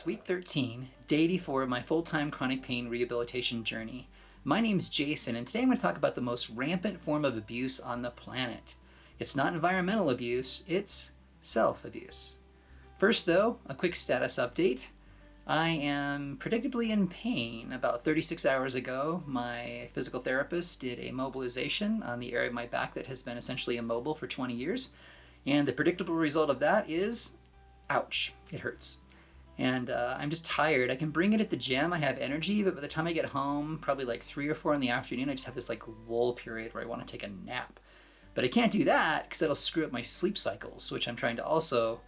It's week 13, day 84 of my full-time chronic pain rehabilitation journey. My name's Jason, and today I'm going to talk about the most rampant form of abuse on the planet. It's not environmental abuse, it's self-abuse. First though, a quick status update. I am predictably in pain. About 36 hours ago, my physical therapist did a mobilization on the area of my back that has been essentially immobile for 20 years. And the predictable result of that is, ouch, it hurts. And I'm just tired. I can bring it at the gym. I have energy, but by the time I get home, probably like 3 or 4 in the afternoon, I just have this like lull period where I want to take a nap. But I can't do that because that'll screw up my sleep cycles, which I'm trying to also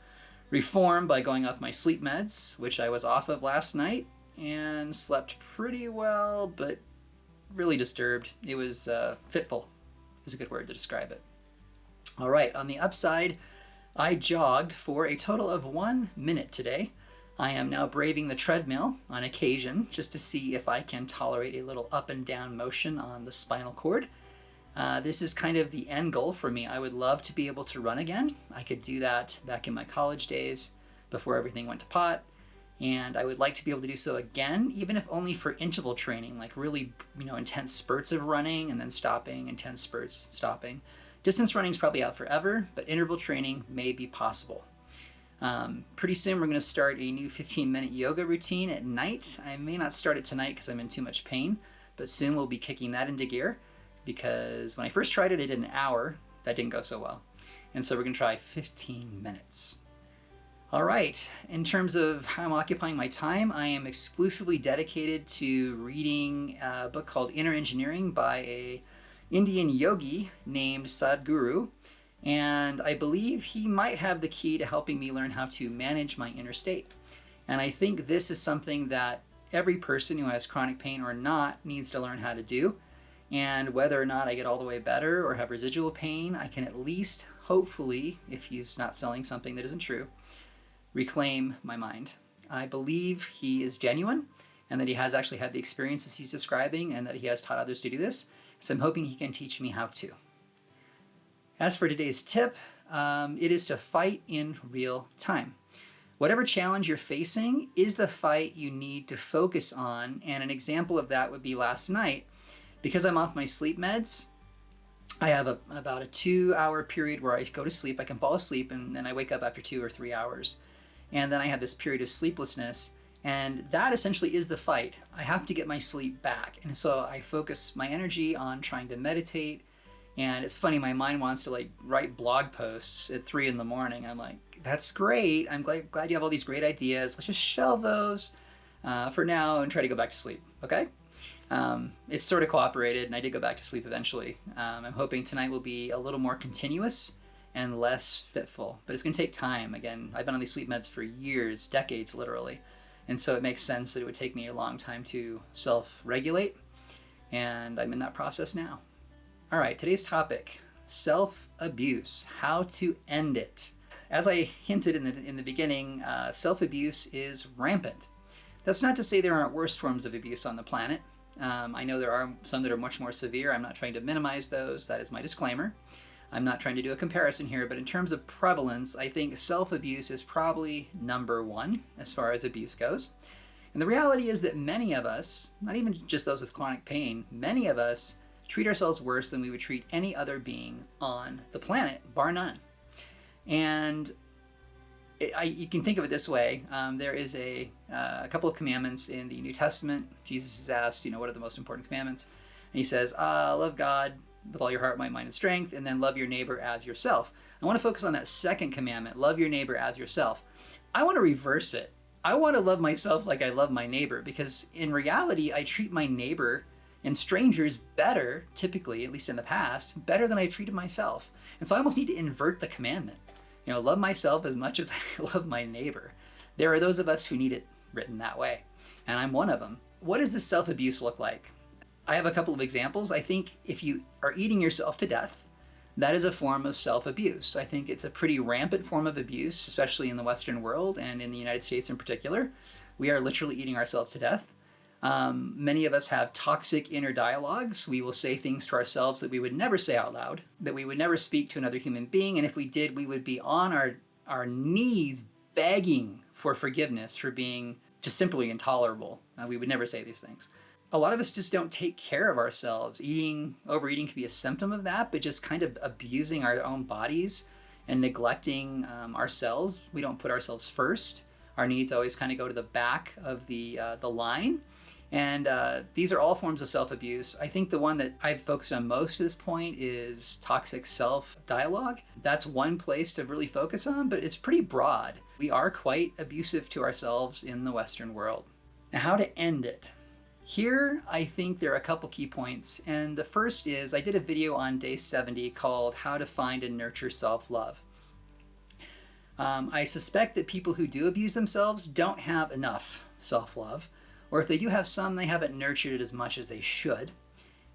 reform by going off my sleep meds, which I was off of last night and slept pretty well, but really disturbed. It was fitful is a good word to describe it. All right, on the upside, I jogged for a total of 1 minute today. I am now braving the treadmill on occasion just to see if I can tolerate a little up and down motion on the spinal cord. This is kind of the end goal for me. I would love to be able to run again. I could do that back in my college days before everything went to pot. And I would like to be able to do so again, even if only for interval training, like really, intense spurts of running and then stopping, intense spurts, stopping. Distance running is probably out forever, but interval training may be possible. Pretty soon we're going to start a new 15-minute yoga routine at night. I may not start it tonight because I'm in too much pain, but soon we'll be kicking that into gear because when I first tried it, I did an hour. That didn't go so well. And so we're going to try 15 minutes. All right, in terms of how I'm occupying my time, I am exclusively dedicated to reading a book called Inner Engineering by a Indian yogi named Sadhguru. And I believe he might have the key to helping me learn how to manage my inner state. And I think this is something that every person who has chronic pain or not needs to learn how to do. And whether or not I get all the way better or have residual pain, I can at least, hopefully, if he's not selling something that isn't true, reclaim my mind. I believe he is genuine and that he has actually had the experiences he's describing and that he has taught others to do this. So I'm hoping he can teach me how to. As for today's tip, it is to fight in real time. Whatever challenge you're facing is the fight you need to focus on, and an example of that would be last night. Because I'm off my sleep meds, I have about a 2-hour period where I go to sleep. I can fall asleep, and then I wake up after 2 or 3 hours. And then I have this period of sleeplessness, and that essentially is the fight. I have to get my sleep back, and so I focus my energy on trying to meditate. And it's funny, my mind wants to write blog posts at 3 in the morning. I'm like, that's great. I'm glad you have all these great ideas. Let's just shelve those for now and try to go back to sleep, okay? It's sort of cooperated, and I did go back to sleep eventually. I'm hoping tonight will be a little more continuous and less fitful, but it's going to take time. Again, I've been on these sleep meds for years, decades literally, and so it makes sense that it would take me a long time to self-regulate, and I'm in that process now. All right, today's topic, self-abuse, how to end it. As I hinted in the beginning, self-abuse is rampant. That's not to say there aren't worse forms of abuse on the planet. I know there are some that are much more severe. I'm not trying to minimize those. That is my disclaimer. I'm not trying to do a comparison here, but in terms of prevalence, I think self-abuse is probably number 1 as far as abuse goes. And the reality is that many of us, not even just those with chronic pain, many of us treat ourselves worse than we would treat any other being on the planet, bar none. And you can think of it this way. There is a couple of commandments in the New Testament. Jesus is asked, what are the most important commandments? And he says, love God with all your heart, mind, and strength, and then love your neighbor as yourself. I want to focus on that second commandment, love your neighbor as yourself. I want to reverse it. I want to love myself like I love my neighbor, because in reality, I treat my neighbor and strangers better, typically, at least in the past, better than I treated myself. And so I almost need to invert the commandment. Love myself as much as I love my neighbor. There are those of us who need it written that way, and I'm one of them. What does this self-abuse look like? I have a couple of examples. I think if you are eating yourself to death, that is a form of self-abuse. I think it's a pretty rampant form of abuse, especially in the Western world and in the United States in particular. We are literally eating ourselves to death. Many of us have toxic inner dialogues. We will say things to ourselves that we would never say out loud, that we would never speak to another human being. And if we did, we would be on our knees begging for forgiveness for being just simply intolerable. We would never say these things. A lot of us just don't take care of ourselves. Overeating can be a symptom of that, but just kind of abusing our own bodies and neglecting ourselves. We don't put ourselves first. Our needs always kind of go to the back of the line. And these are all forms of self-abuse. I think the one that I've focused on most to this point is toxic self-dialogue. That's one place to really focus on, but it's pretty broad. We are quite abusive to ourselves in the Western world. Now, how to end it? Here, I think there are a couple key points. And the first is, I did a video on day 70 called How to Find and Nurture Self-Love. I suspect that people who do abuse themselves don't have enough self-love. Or if they do have some, they haven't nurtured it as much as they should.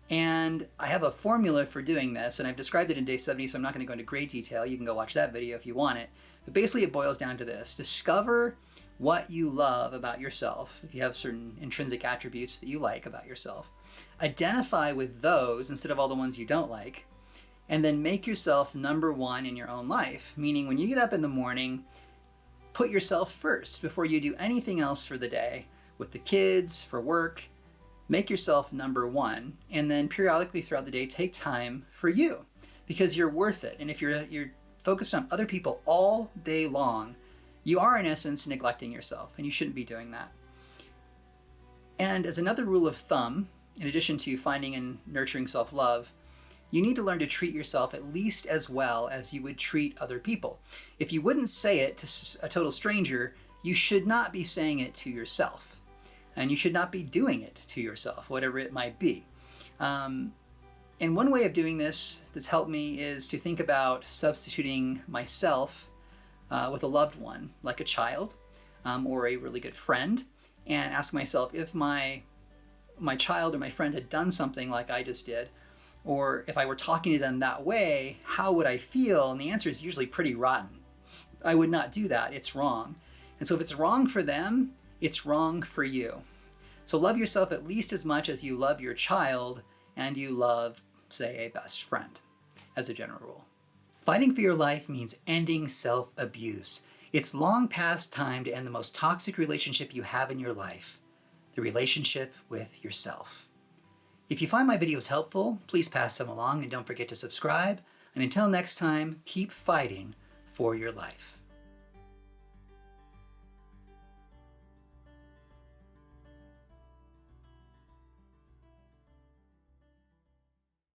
And I have a formula for doing this, and I've described it in day 70, so I'm not going to go into great detail. You can go watch that video if you want it. But basically it boils down to this. Discover what you love about yourself, if you have certain intrinsic attributes that you like about yourself. Identify with those instead of all the ones you don't like, and then make yourself number one in your own life. Meaning when you get up in the morning, put yourself first before you do anything else for the day. With the kids, for work, make yourself number one, and then periodically throughout the day, take time for you because you're worth it. And if you're focused on other people all day long, you are in essence neglecting yourself, and you shouldn't be doing that. And as another rule of thumb, in addition to finding and nurturing self-love, you need to learn to treat yourself at least as well as you would treat other people. If you wouldn't say it to a total stranger, you should not be saying it to yourself. And you should not be doing it to yourself, whatever it might be. And one way of doing this that's helped me is to think about substituting myself with a loved one, like a child or a really good friend, and ask myself if my child or my friend had done something like I just did, or if I were talking to them that way, how would I feel? And the answer is usually pretty rotten. I would not do that. It's wrong. And so if it's wrong for them, it's wrong for you. So love yourself at least as much as you love your child and you love, say, a best friend, as a general rule. Fighting for your life means ending self-abuse. It's long past time to end the most toxic relationship you have in your life, the relationship with yourself. If you find my videos helpful, please pass them along and don't forget to subscribe. And until next time, keep fighting for your life.